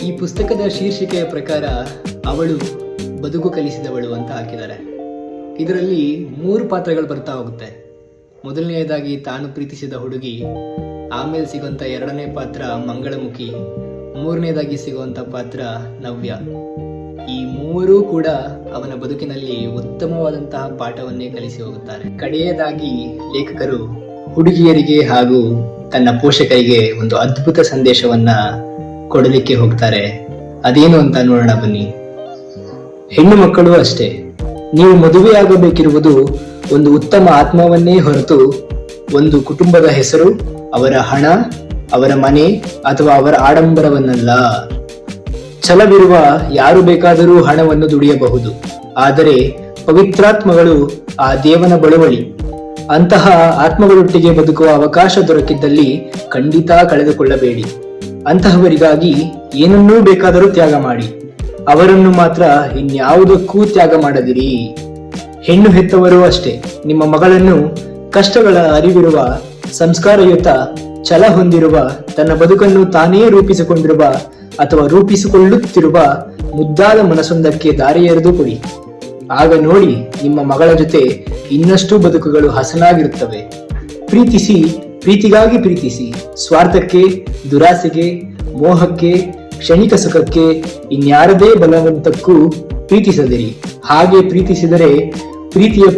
ಈ ಪುಸ್ತಕದ ಶೀರ್ಷಿಕೆಯ ಪ್ರಕಾರ ಅವಳು ಬದುಕು ಕಲಿಸಿದವಳು ಅಂತ ಹಾಕಿದ್ದಾರೆ. ಇದರಲ್ಲಿ 3 ಪಾತ್ರಗಳು ಬರ್ತಾ ಹೋಗುತ್ತೆ. ಮೊದಲನೆಯದಾಗಿ ತಾನು ಪ್ರೀತಿಸಿದ ಹುಡುಗಿ, ಆಮೇಲೆ ಸಿಗುವಂಥ 2ನೇ ಪಾತ್ರ ಮಂಗಳಮುಖಿ, 3ನೇದಾಗಿ ಸಿಗುವಂಥ ಪಾತ್ರ ನವ್ಯ. ಈ 3 ಕೂಡ ಅವನ ಬದುಕಿನಲ್ಲಿ ಉತ್ತಮವಾದಂತಹ ಪಾಠವನ್ನೇ ಕಲಿಸಿ ಹೋಗುತ್ತಾರೆ. ಕಡೆಯದಾಗಿ ಲೇಖಕರು ಹುಡುಗಿಯರಿಗೆ ಹಾಗೂ ತನ್ನ ಪೋಷಕರಿಗೆ ಒಂದು ಅದ್ಭುತ ಸಂದೇಶವನ್ನ ಕೊಡಲಿಕ್ಕೆ ಹೋಗ್ತಾರೆ. ಅದೇನು ಅಂತ ನೋಡೋಣ ಬನ್ನಿ. ಹೆಣ್ಣು ಮಕ್ಕಳು ಅಷ್ಟೇ, ನೀವು ಮದುವೆಯಾಗಬೇಕಿರುವುದು ಒಂದು ಉತ್ತಮ ಆತ್ಮವನ್ನೇ ಹೊರತು ಒಂದು ಕುಟುಂಬದ ಹೆಸರು, ಅವರ ಹಣ, ಅವರ ಮನೆ ಅಥವಾ ಅವರ ಆಡಂಬರವನ್ನಲ್ಲ. ಛಲವಿರುವ ಯಾರು ಬೇಕಾದರೂ ಹಣವನ್ನು ದುಡಿಯಬಹುದು, ಆದರೆ ಪವಿತ್ರಾತ್ಮಗಳು ಆ ದೇವನ ಬಳುವಳಿ. ಅಂತಹ ಆತ್ಮಗಳೊಟ್ಟಿಗೆ ಬದುಕುವ ಅವಕಾಶ ದೊರಕಿದ್ದಲ್ಲಿ ಖಂಡಿತ ಕಳೆದುಕೊಳ್ಳಬೇಡಿ. ಅಂತಹವರಿಗಾಗಿ ಏನನ್ನೂ ಬೇಕಾದರೂ ತ್ಯಾಗ ಮಾಡಿ, ಅವರನ್ನು ಮಾತ್ರ ಇನ್ಯಾವುದಕ್ಕೂ ತ್ಯಾಗ ಮಾಡದಿರಿ. ಹೆಣ್ಣು ಹೆತ್ತವರು ಅಷ್ಟೇ, ನಿಮ್ಮ ಮಗಳನ್ನು ಕಷ್ಟಗಳ ಅರಿವಿರುವ, ಸಂಸ್ಕಾರಯುತ, ಛಲ ಹೊಂದಿರುವ, ತನ್ನ ಬದುಕನ್ನು ತಾನೇ ರೂಪಿಸಿಕೊಂಡಿರುವ ಅಥವಾ ರೂಪಿಸಿಕೊಳ್ಳುತ್ತಿರುವ ಮುದ್ದಾದ ಮನಸ್ಸೊಂದಕ್ಕೆ ದಾರಿ ಎರೆದು ಕೊಡಿ. ಆಗ ನೋಡಿ, ನಿಮ್ಮ ಮಗಳ ಜೊತೆ ಇನ್ನಷ್ಟು ಬದುಕುಗಳು ಹಸನಾಗಿರುತ್ತವೆ. ಪ್ರೀತಿಸಿ, ಪ್ರೀತಿಗಾಗಿ ಪ್ರೀತಿಸಿ. ಸ್ವಾರ್ಥಕ್ಕೆ, ದುರಾಸೆಗೆ, ಮೋಹಕ್ಕೆ, ಕ್ಷಣಿಕ ಸುಖಕ್ಕೆ, ಇನ್ಯಾರದೇ ಬಲವಂತಕ್ಕೂ ಪ್ರೀತಿಸದಿರಿ. ಹಾಗೆ ಪ್ರೀತಿಸಿದರೆ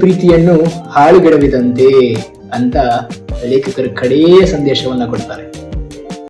ಪ್ರೀತಿಯನ್ನು ಹಾಳುಗೆಡವಿದಂತೆ ಅಂತ ಲೇಖಕರು ಕಡೆಯ ಸಂದೇಶವನ್ನ ಕೊಡ್ತಾರೆ.